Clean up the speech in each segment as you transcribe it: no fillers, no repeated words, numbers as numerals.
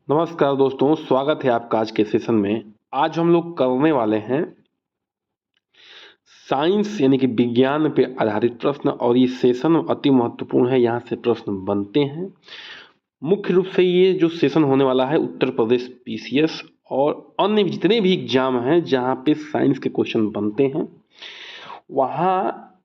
नमस्कार दोस्तों, स्वागत है आपका आज के सेशन में। आज हम लोग करने वाले हैं साइंस यानी कि विज्ञान पे आधारित प्रश्न, और ये सेशन अति महत्वपूर्ण है। यहाँ से प्रश्न बनते हैं। मुख्य रूप से ये जो सेशन होने वाला है उत्तर प्रदेश पीसीएस और अन्य जितने भी एग्जाम हैं जहाँ पे साइंस के क्वेश्चन बनते हैं, वहाँ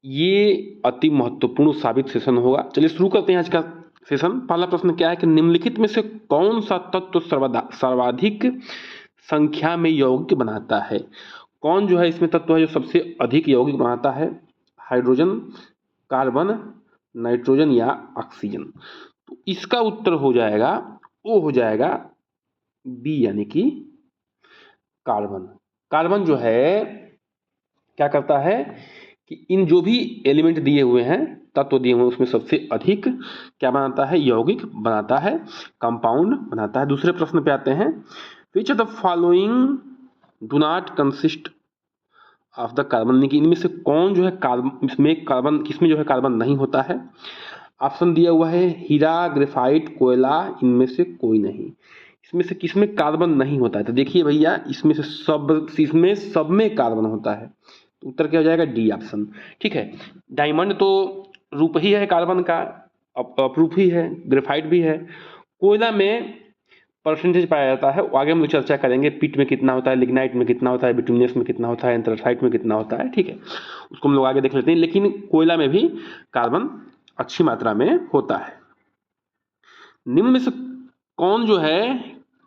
ये अति महत्वपूर्ण साबित सेशन होगा। चलिए शुरू करते हैं आज का सेशन। पहला प्रश्न क्या है कि निम्नलिखित में से कौन सा तत्व सर्वाधिक संख्या में यौगिक बनाता है? कौन जो है इसमें तत्व है जो सबसे अधिक यौगिक बनाता है? हाइड्रोजन, कार्बन, नाइट्रोजन या ऑक्सीजन? तो इसका उत्तर हो जाएगा, वो हो जाएगा बी यानी कि कार्बन। कार्बन जो है क्या करता है कि इन जो भी एलिमेंट दिए हुए हैं, तत्व दिए हुए हैं, उसमें सबसे अधिक क्या बनाता है? यौगिक बनाता है, कंपाउंड बनाता है। दूसरे प्रश्न पे आते हैं। Which of the following do not consist of the carbon, कि इनमें से कौन जो है कार्बन किसमें जो है कार्बन नहीं होता है? ऑप्शन दिया हुआ है हीरा, ग्रेफाइट, कोयला, इनमें से कोई नहीं। इसमें से किसमें कार्बन नहीं होता है? तो देखिए भैया, इसमें सब में कार्बन होता है। तो उत्तर क्या हो जाएगा? D option. ठीक है। डायमंड तो रूप ही है कार्बन का, अपरूप ही है, ग्रेफाइट भी है। कोयला में परसेंटेज पाया जाता है, आगे हम लोग चर्चा करेंगे। पिट में कितना होता है, लिग्नाइट में कितना होता है, बिटुमिनस में कितना होता है, एंथ्रासाइट में कितना होता है। ठीक है, उसको हम लोग आगे देख लेते हैं। लेकिन कोयला में भी कार्बन अच्छी मात्रा में होता है। निम्न में से कौन जो है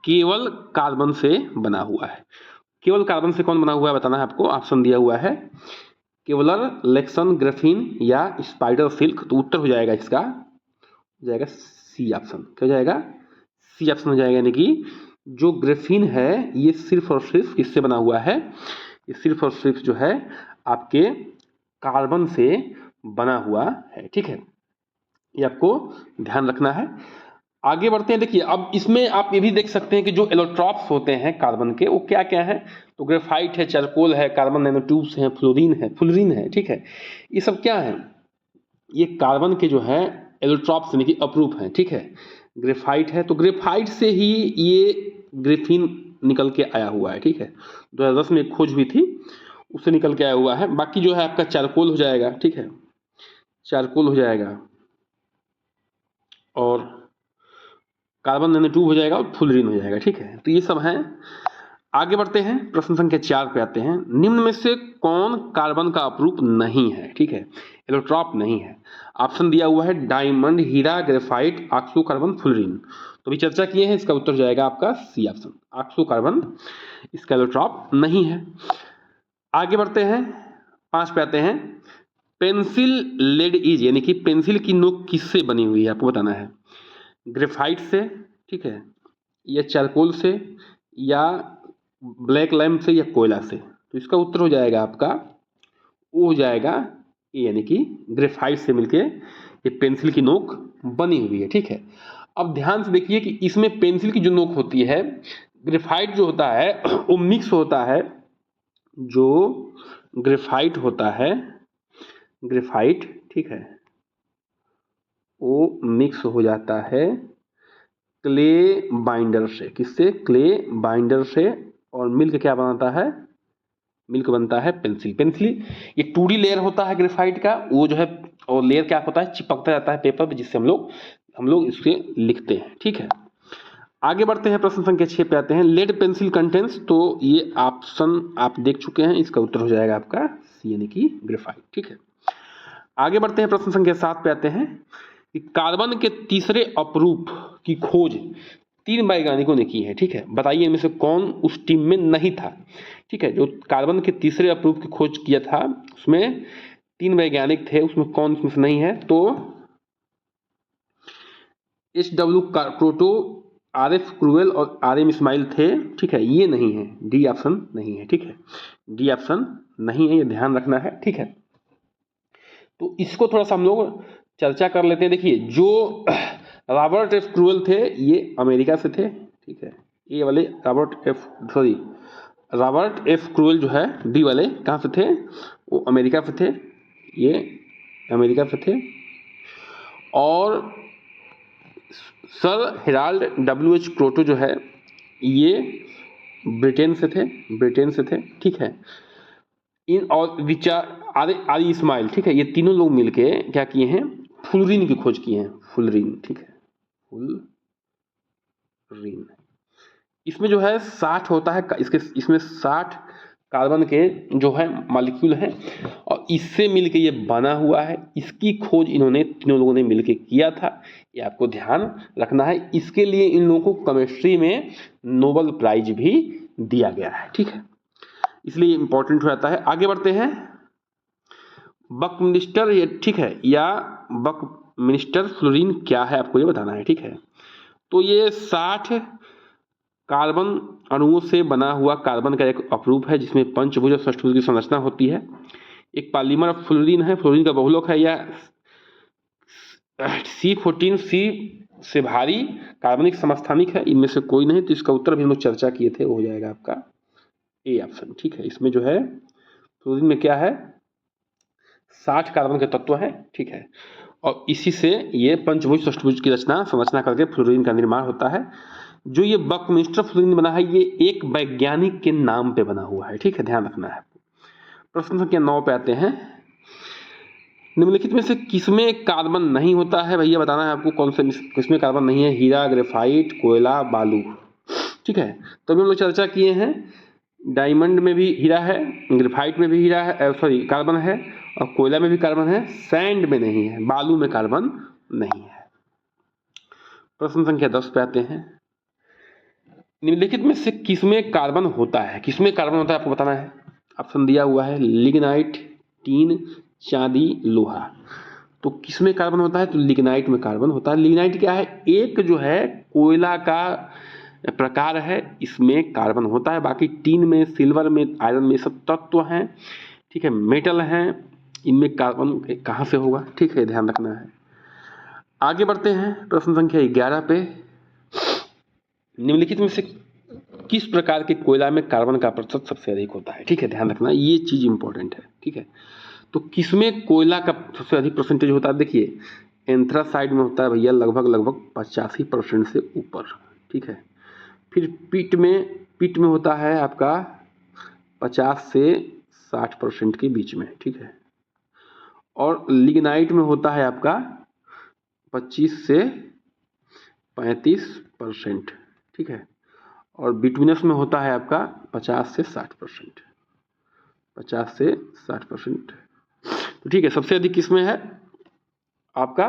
केवल कार्बन से बना हुआ है? केवल कार्बन से कौन बना हुआ है बताना है आपको। ऑप्शन दिया हुआ है केवलर, लेक्सन, ग्राफीन या स्पाइडर सिल्क। तो उत्तर हो जाएगा इसका, हो जाएगा सी ऑप्शन। क्या हो जाएगा? सी ऑप्शन हो जाएगा। यानी कि जो ग्राफीन है ये सिर्फ और सिर्फ किससे बना हुआ है? ये सिर्फ और सिर्फ जो है आपके कार्बन से बना हुआ है। ठीक है, ये आपको ध्यान रखना है। आगे बढ़ते हैं। देखिए, अब इसमें आप ये भी देख सकते हैं कि जो एलोट्रॉप्स होते हैं कार्बन के, वो क्या क्या है? तो ग्रेफाइट है, चारकोल है, कार्बन नैनोट्यूब्स हैं, फ्लोरीन है। ठीक है, ये सब क्या है? ये कार्बन के जो है एलोट्रॉप्स यानी कि अपरूप हैं। ठीक है, ग्रेफाइट है, तो ग्रेफाइट से ही ये ग्रेफीन निकल के आया हुआ है। ठीक है, 2010 में एक खोज हुई थी, उससे निकल के आया हुआ है। बाकी जो है आपका चारकोल हो जाएगा। ठीक है, चारकोल हो जाएगा और कार्बन नैनोट्यूब हो जाएगा और फ्लोरीन हो जाएगा। ठीक है, तो ये सब हैं। आगे बढ़ते हैं, प्रश्न संख्या 4 पे आते हैं। निम्न में से कौन कार्बन का अपरूप नहीं है? ठीक है, एलोट्रॉप नहीं है। ऑप्शन दिया हुआ है डायमंड, हीरा, ग्रेफाइट, ऑक्सो कार्बन, फ्लोरीन। तो भी चर्चा किए हैं, इसका उत्तर जाएगा आपका सी ऑप्शन, ऑक्सो कार्बन इसका एलोट्रॉप नहीं है। आगे बढ़ते हैं, 5 पे आते हैं। पेंसिल लेड इज, यानी कि पेंसिल की नोक किससे बनी हुई है आपको बताना है? ग्रेफाइट से, ठीक है, या चारकोल से, या ब्लैक लैम्प से, या कोयला से? तो इसका उत्तर हो जाएगा आपका, वो हो जाएगा ए, यानी कि ग्रेफाइट से मिलके ये पेंसिल की नोक बनी हुई है। ठीक है, अब ध्यान से देखिए कि इसमें पेंसिल की जो नोक होती है, ग्रेफाइट जो होता है वो मिक्स होता है। जो ग्रेफाइट होता है, ग्रेफाइट, ठीक है, वो मिक्स हो जाता है क्ले बाइंडर से। किससे? क्ले बाइंडर से। और मिल्क क्या बनाता है? मिल्क बनता है पेंसिल। पेंसिल ये 2D लेयर होता है ग्रेफाइट का, वो जो है, और लेयर क्या होता है? चिपकता जाता है पेपर पे, जिससे हम लोग इसके लिखते हैं। ठीक है, आगे बढ़ते हैं, प्रश्न संख्या 6 पे आते हैं। लेड पेंसिल कंटेंट्स, तो ये ऑप्शन आप देख चुके हैं, इसका उत्तर हो जाएगा आपका सी यानी कि ग्रेफाइट। ठीक है, आगे बढ़ते हैं, प्रश्न संख्या 7 पे आते हैं कि कार्बन के तीसरे अपरूप की खोज 3 वैज्ञानिकों ने की है। ठीक है, बताइए इनमें से कौन उस टीम में नहीं था? ठीक है, जो कार्बन के तीसरे अपरूप की खोज किया था उसमें 3 वैज्ञानिक थे, उसमें कौन उसमें से नहीं है? तो HW प्रोटो, RF क्रूएल और RM इस्माइल थे। ठीक है, ये नहीं है, डी ऑप्शन नहीं है। ठीक है, डी ऑप्शन नहीं है, ये ध्यान रखना है। ठीक है, तो इसको थोड़ा सा हम लोग चर्चा कर लेते हैं। देखिए, जो रॉबर्ट एफ क्रूएल थे, ये अमेरिका से थे। ठीक है, ये वाले रॉबर्ट एफ क्रूएल जो है, डी वाले कहाँ से थे? वो अमेरिका से थे, ये अमेरिका से थे। और सर हेराल्ड डब्ल्यू.एच. क्रोटो जो है ये ब्रिटेन से थे, ठीक है। इन और विचार आदि इस्माइल, ठीक है, ये तीनों लोग मिलके क्या किए हैं, फुलरीन की खोज की है, फुलरीन, ठीक है, फुलरीन। इसमें जो है 60 होता है, इसमें 60 कार्बन के जो है मॉलिक्यूल हैं और इससे मिलके ये बना हुआ है। इसकी खोज इन्होंने तीनों लोगों ने मिलके किया था, ये आपको ध्यान रखना है। इसके लिए इन लोगों को केमिस्ट्री में नोबेल प्राइज भी दिया गया है, ठीक है, इसलिए इंपॉर्टेंट हो जाता है। आगे बढ़ते हैं। बकमिस्टर, ये ठीक है, या बकमिस्टर फ्लोरीन क्या है आपको ये बताना है, ठीक है। तो ये 60 कार्बन अणुओं से बना हुआ कार्बन का एक अपरूप है जिसमें पंचभुज और षष्ठभुज की संरचना होती है। एक पॉलीमर ऑफ फ्लोरीन है, फ्लोरीन का बहुलक है, या C14 सी से भारी कार्बनिक समस्थानिक है, इनमें से कोई नहीं। तो इसका उत्तर भी हम लोग चर्चा किए थे, वो हो जाएगा आपका ए ऑप्शन, ठीक है। इसमें जो है फ्लोरीन में क्या है, 60 कार्बन के तत्व है, ठीक है, और इसी से ये पंचभुज षष्ठभुज की संरचना करके फ्लोरीन का निर्माण होता है। जो ये बकमिस्टर फ्लोरीन बना है ये एक वैज्ञानिक के नाम पे बना हुआ है, ठीक है, ध्यान रखना है। प्रश्न संख्या 9 पे आते हैं। निम्नलिखित में से किसमें कार्बन नहीं होता है, भैया बताना है आपको कौन से किसमें कार्बन नहीं है। हीरा, ग्रेफाइट, कोयला, बालू, ठीक है। तो अभी हम लोग चर्चा किए हैं, डायमंड में भी हीरा है, ग्रेफाइट में भी हीरा है, सॉरी कार्बन है, और कोयला में भी कार्बन है, सैंड में नहीं है, बालू में कार्बन नहीं है। प्रश्न संख्या 10 पे आते हैं। निम्नलिखित में से किसमें कार्बन होता है, किसमें कार्बन होता है आपको बताना है। ऑप्शन दिया हुआ है लिग्नाइट, टीन, चांदी, लोहा। तो किसमें कार्बन होता है, तो लिग्नाइट में कार्बन होता है। लिग्नाइट क्या है, एक जो है कोयला का प्रकार है, इसमें कार्बन होता है। बाकी टीन में, सिल्वर में, आयरन में सब तत्व हैं, ठीक है, मेटल हैं, इनमें कार्बन कहाँ से होगा, ठीक है, ध्यान रखना है। आगे बढ़ते हैं प्रश्न संख्या 11 पे। निम्नलिखित में से किस प्रकार के कोयला में कार्बन का प्रतिशत सबसे अधिक होता है, ठीक है, ध्यान रखना, ये चीज इंपॉर्टेंट है, ठीक है। तो किसमें कोयला का सबसे अधिक परसेंटेज होता है, देखिए एंथ्रासाइड में होता है भैया लगभग 85% से ऊपर, ठीक है। फिर पीट में होता है आपका 50 से 60% के बीच में, ठीक है। और लिग्नाइट में होता है आपका 25 से 35%, ठीक है। और बिटुमिनस में होता है आपका 50 से 60%, 50 से 60%। तो ठीक है, सबसे अधिक किसमें है आपका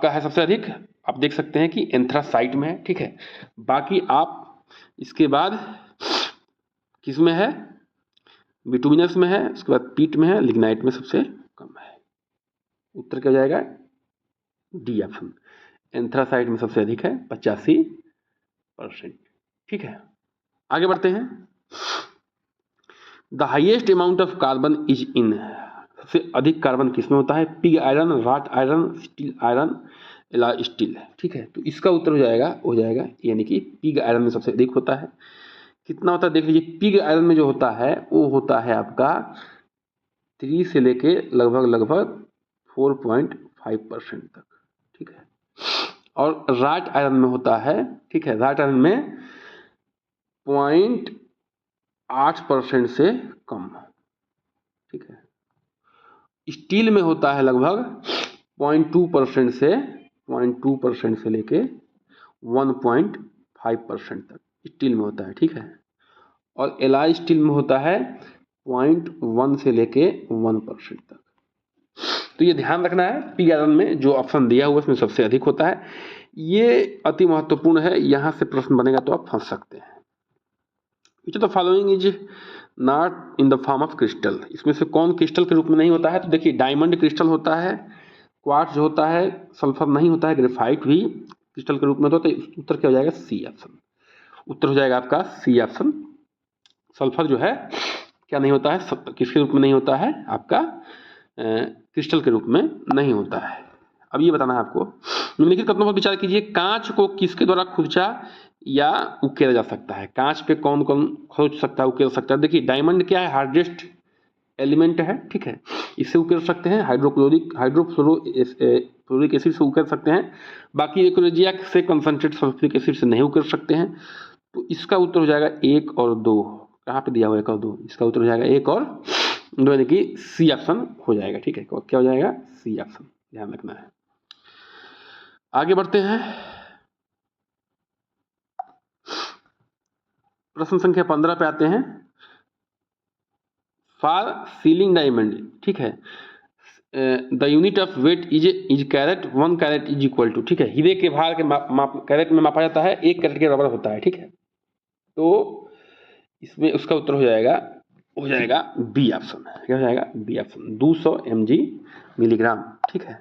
है सबसे अधिक, आप देख सकते हैं कि एंथ्रासाइट में है, ठीक है। बाकी आप इसके बाद किसमें है, बिटुमिनस में है, उसके बाद पीट में है, लिग्नाइट में सबसे कम है। उत्तर क्या हो जाएगा, डी ऑप्शन, एंथ्रासाइट में सबसे अधिक है 85%, ठीक है। आगे बढ़ते हैं। The highest amount of carbon is in, सबसे अधिक कार्बन किसमें होता है, pig iron, rot iron, steel iron, एला स्टील, ठीक है। तो इसका उत्तर हो जाएगा यानी कि पिग आयरन में सबसे अधिक होता है। कितना होता है देख लीजिए, पिग आयरन में जो होता है वो होता है आपका 3 से लेके लगभग 4.5% तक, ठीक है। और राट आयरन में होता है, ठीक है, राट आयरन में 0.8% से कम, ठीक है। स्टील में होता है लगभग 0.2% से लेके 1.5% तक स्टील में होता है, ठीक है। और एलॉय स्टील में होता है 0.1 से लेके 1% तक। तो ये ध्यान रखना है, पिग आयरन में जो ऑप्शन दिया हुआ उसमें सबसे अधिक होता है। ये अति महत्वपूर्ण है, यहाँ से प्रश्न बनेगा तो आप फंस सकते हैं। Which of the following is not in the form of crystal, इसमें से कौन क्रिस्टल के रूप में नहीं होता है। तो देखिए डायमंड क्रिस्टल होता है, क्वार्ट्ज होता है, सल्फर नहीं होता है, ग्रेफाइट भी क्रिस्टल के रूप में होता है। तो उत्तर क्या हो जाएगा, सी ऑप्शन, उत्तर हो जाएगा आपका सी ऑप्शन। सल्फर जो है क्या नहीं होता है, किसके रूप में नहीं होता है, आपका क्रिस्टल के रूप में नहीं होता है। अब ये बताना है आपको, निम्नलिखित कथनों पर विचार कीजिए। कांच को किसके द्वारा खुरचा या उकेरा जा सकता है, कांच पे कौन कौन खोज सकता है, उकेर सकता है। देखिए डायमंड क्या है, हार्डेस्ट एलिमेंट है, ठीक है, इससे उकेर सकते हैं। हाइड्रोफ्लोरिक एसिड से उकेर सकते हैं। बाकी एक्रोजिया से कंसंट्रेट सल्फ्यूरिक एसिड से नहीं उकेर सकते हैं। तो इसका उत्तर हो जाएगा 1 और 2। कहाँ पे दिया हुआ 1 और 2? इसका उत्तर हो जाएगा 1 और 2, यानी कि सी ऑप्शन हो जाएगा, ठीक है। क्या हो जाएगा? सी ऑप्शन, ध्यान रखना है। आगे बढ़ते हैं, प्रश्न संख्या 15 पे आते हैं। फॉर सीलिंग डायमंड, ठीक है, the unit of weight is carat, 1 carat is equal to, ठीक है, हीरे के भार के माप कैरेट में मापा जाता है, 1 कैरेट के बराबर होता है, ठीक है। तो इसमें उसका उत्तर हो जाएगा बी ऑप्शन। क्या हो जाएगा? बी ऑप्शन, 200 मिलीग्राम, ठीक है।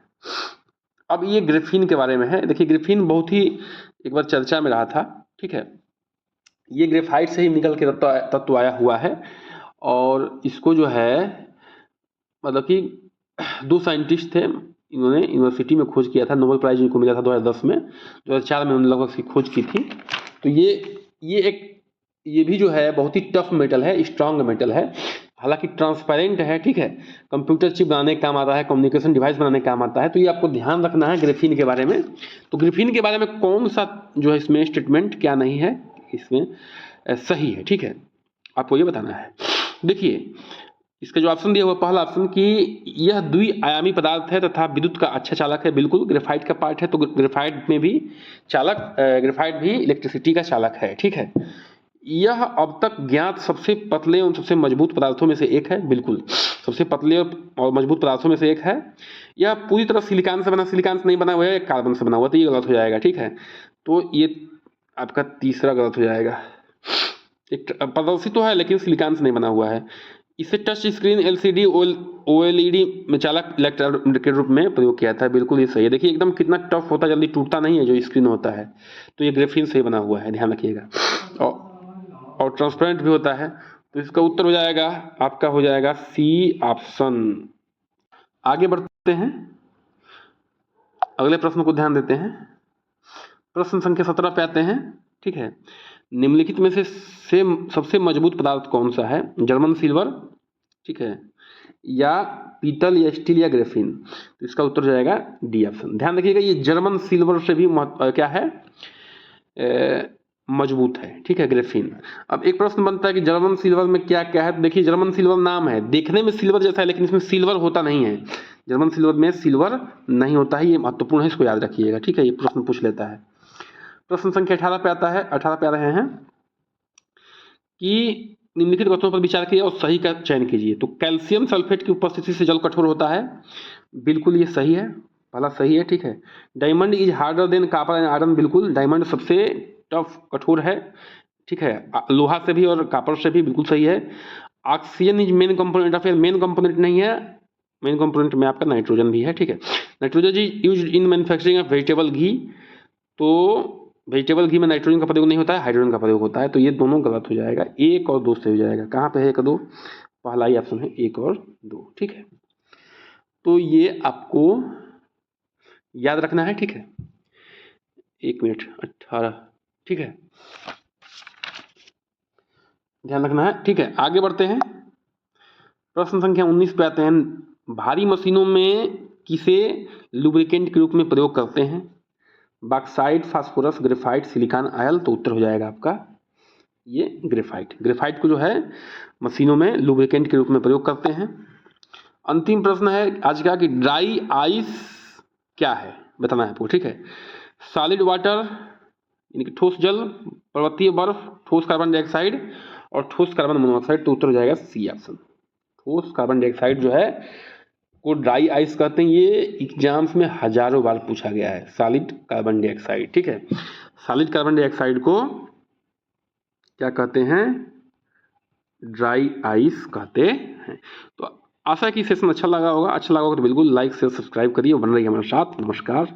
अब ये ग्रेफीन के बारे में है। देखिए, ग्रेफीन बहुत ही एक बार चर्चा में रहा था, ठीक है। ये ग्रेफाइट से ही निकल के तत्व आया हुआ है, और इसको जो है मतलब कि 2 साइंटिस्ट थे, इन्होंने यूनिवर्सिटी में खोज किया था, नोबेल प्राइज इनको मिला था 2010 में, 2004 में उन्होंने लगभग इसकी खोज की थी। तो ये भी जो है बहुत ही टफ मेटल है, स्ट्रांग मेटल है, हालांकि ट्रांसपेरेंट है, ठीक है। कंप्यूटर चिप बनाने का काम आता है, कम्युनिकेशन डिवाइस बनाने का काम आता है। तो ये आपको ध्यान रखना है ग्रेफीन के बारे में। तो ग्रेफीन के बारे में कौन सा जो है इसमें स्टेटमेंट क्या नहीं है, इसमें सही है, ठीक है, आपको ये बताना है। देखिए, इसका जो ऑप्शन दिया हुआ पहला ऑप्शन कि यह द्विआयामी पदार्थ है तथा विद्युत का अच्छा चालक है, बिल्कुल ग्रेफाइट का पार्ट है, तो ग्रेफाइट भी इलेक्ट्रिसिटी का चालक है, ठीक है। यह अब तक ज्ञात सबसे पतले और सबसे मजबूत पदार्थों में से एक है, बिल्कुल सबसे पतले और मजबूत पदार्थों में से एक है। यह पूरी तरह सिलिकॉन से नहीं बना हुआ है, कार्बन से बना हुआ, तो ये गलत हो जाएगा, ठीक है। तो ये आपका तीसरा गलत हो जाएगा। एक प्रदर्शित तो है लेकिन सिलिकॉन से नहीं बना हुआ है। इसे टच स्क्रीन, एलसीडी, ओएलईडी में चालक इलेक्ट्रोड के रूप में प्रयोग किया था, बिल्कुल ये सही है। देखिए एकदम कितना टफ होता है, जल्दी टूटता नहीं है जो स्क्रीन होता है, तो ये ग्रेफीन से बना हुआ है, ध्यान रखिएगा, और ट्रांसपेरेंट भी होता है। तो इसका उत्तर हो जाएगा आपका, हो जाएगा सी ऑप्शन। आगे बढ़ते हैं, अगले प्रश्न को ध्यान देते हैं। प्रश्न संख्या 17 पे आते हैं, ठीक है। निम्नलिखित में से सबसे मजबूत पदार्थ कौन सा है? जर्मन सिल्वर, ठीक है, या पीतल या स्टील या ग्रेफीन? तो इसका उत्तर हो जाएगा डी ऑप्शन। ध्यान रखिएगा, ये जर्मन सिल्वर से भी क्या है, मजबूत है, ठीक है, ग्रेफीन। अब एक प्रश्न बनता है कि जर्मन सिल्वर में क्या क्या है। तो देखिए, जर्मन सिल्वर नाम है, देखने में सिल्वर जैसा है, लेकिन इसमें सिल्वर होता नहीं है। जर्मन सिल्वर में सिल्वर नहीं होता है, ये महत्वपूर्ण है, इसको याद रखिएगा, ठीक है। ये प्रश्न पूछ लेता है। प्रश्न संख्या 18 पे आता है। 18 पे आ रहे हैं कि निम्नलिखित कथनों पर विचार कीजिए और सही का चयन कीजिए। तो कैल्शियम सल्फेट की उपस्थिति से जल कठोर होता है, बिल्कुल ये सही है, पहला सही है, ठीक है। Diamond is harder than copper and iron, बिल्कुल डायमंड सबसे टफ कठोर है, ठीक है, लोहा से भी और कॉपर से भी, बिल्कुल सही है। Oxygen is main component of air, main component नहीं है, मेन कंपोनेंट में आपका नाइट्रोजन भी है, ठीक है। Nitrogen is used in manufacturing of vegetable ghee, तो वेजिटेबल घी में नाइट्रोजन का प्रयोग नहीं होता है, हाइड्रोजन का प्रयोग होता है। तो ये दोनों गलत हो जाएगा, 1 और 2 से हो जाएगा। कहाँ पे है 1 और 2? पहला ही ऑप्शन है 1 और 2, ठीक है। तो ये आपको याद रखना है, ठीक है। 1 मिनट, 18, ठीक है, ध्यान रखना है, ठीक है। आगे बढ़ते हैं, प्रश्न संख्या 19 पे आते हैं। भारी मशीनों में किसे लुब्रिकेंट के रूप में प्रयोग करते हैं? Bauxite, phosphorus, graphite, silicon, oil? तो उत्तर हो जाएगा आपका ये ग्रेफाइट। ग्रेफाइट को जो है मशीनों में लुब्रिकेंट के रूप में प्रयोग करते हैं। अंतिम प्रश्न है आज का कि ड्राई आइस क्या है, बताना है आपको, ठीक है। सॉलिड वाटर यानी कि ठोस जल, पर्वतीय बर्फ, ठोस कार्बन डाइऑक्साइड और ठोस कार्बन मोनोऑक्साइड? तो उत्तर हो जाएगा सी ऑप्शन। ठोस कार्बन डाइऑक्साइड जो है को ड्राई आइस कहते हैं। ये एग्जाम्स में हजारों बार पूछा गया है, सॉलिड कार्बन डाइऑक्साइड, ठीक है। सॉलिड कार्बन डाइऑक्साइड को क्या कहते हैं? ड्राई आइस कहते हैं। तो आशा है कि सेशन अच्छा लगा होगा तो बिल्कुल लाइक शेयर सब्सक्राइब करिए, बन रही हमारे साथ। नमस्कार।